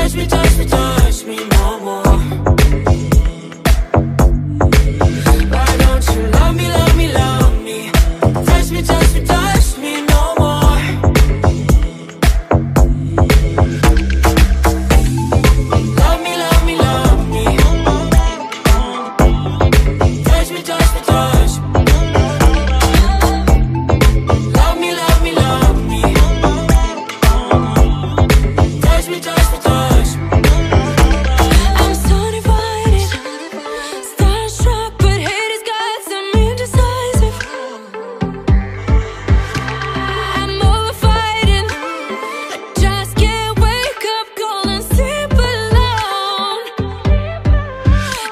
touch me no more. Why don't you love me, love me, love me? Touch me, touch me, touch me no more. Love me, love me, love me. Touch me, touch me, touch me. Love me, love me, love me. Touch me, touch me, touch me. I'm so divided, starstruck, but hate has got some indecisive. I'm over fighting, I just can't wake up cold and sleep alone.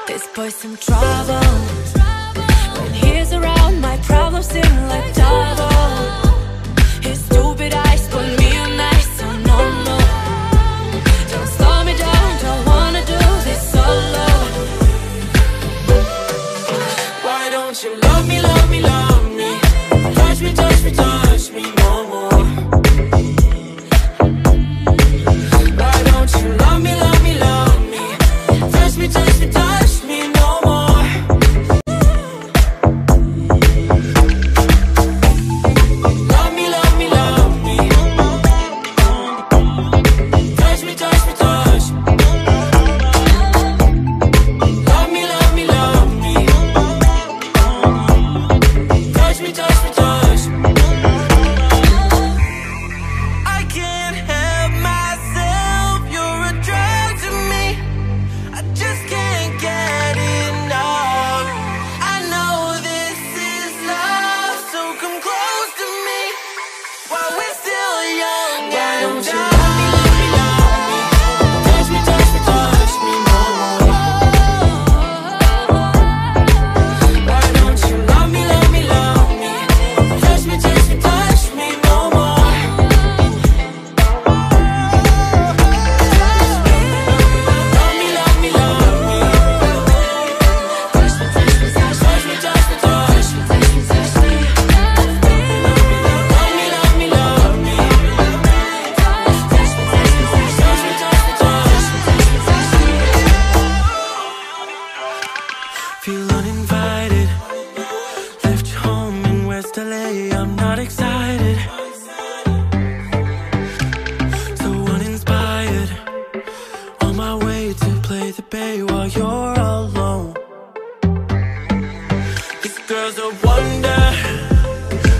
This boy's some trouble. When he's around, my problems seem like double. His stupid eyes put me on ice, so no, no. Don't slow me down, don't wanna do this solo. Why don't you love me, love me, love me? Touch me, touch me, touch me no more. Why don't you love me, love me, love me? Touch me, touch me, touch me no more. Love me, love me, love me. Touch me, touch me, touch me. Love me, love me, love me. Touch me, touch me, touch me. I can't help myself, you're a drug to me. I just can't get enough. I know this is love, so come close to me while we're still young. Why don't you love me, love me, love me? Touch me, touch me, touch me no more. Why don't you love me, love me, love me? Touch me, touch me, touch me no more. Love me, love me, love me. Touch me, touch me, touch me, touch me, touch me, touch me, touch me. Love me, love me, love me. Touch me, touch me, touch me, touch me, touch me, touch me, touch me, touch me. Feel uninvited. Left your home in West LA. I'm not excited. So uninspired. On my way to play the bay while you're alone. This girl's a wonder.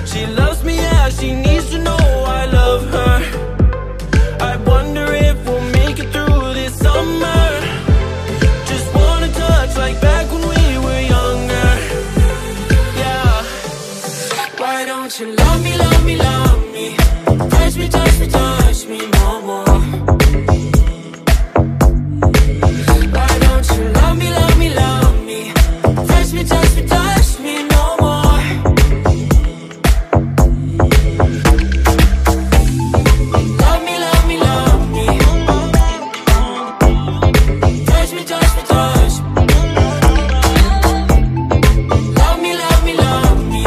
She loves me, yeah, she needs to know I love her. I wonder if we'll make it through this summer. Just wanna touch like back when we were younger. Yeah. Why don't you love me, love me, love me? Touch me, touch me, touch me no more. Why don't you love me, love me, love me? Touch me, touch me, touch me no more. Love me, love me, love me. Touch me, touch me, touch me. Love me, love me, love me.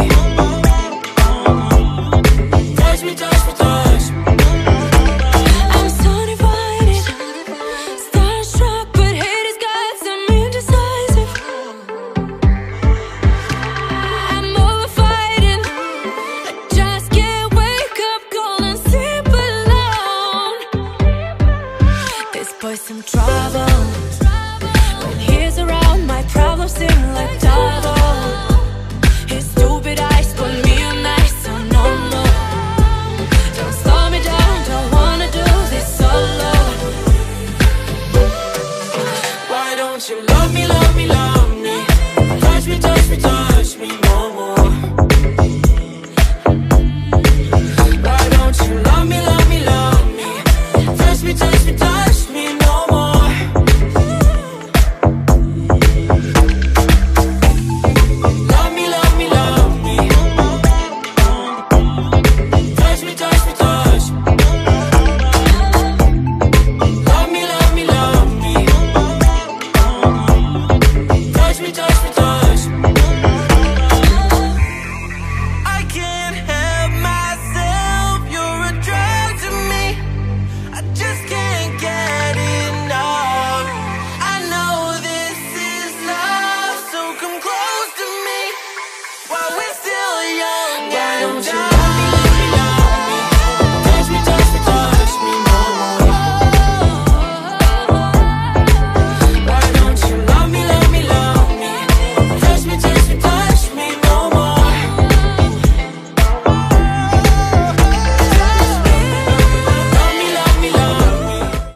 Touch me, touch me, touch me. I'm so divided, starstruck, but hate has got some indecisive. I'm over fighting, I just can't wake up cold and sleep alone. This boy's some trouble. When he's around, my problems seem like double. His stupid eyes put me on ice, so no, no. Don't slow me down, don't wanna do this solo. Why don't you love me, love me, love me? Touch me, touch me, touch me no more. Why don't you love me, love me, love me? Touch me, touch me, touch me no more. down.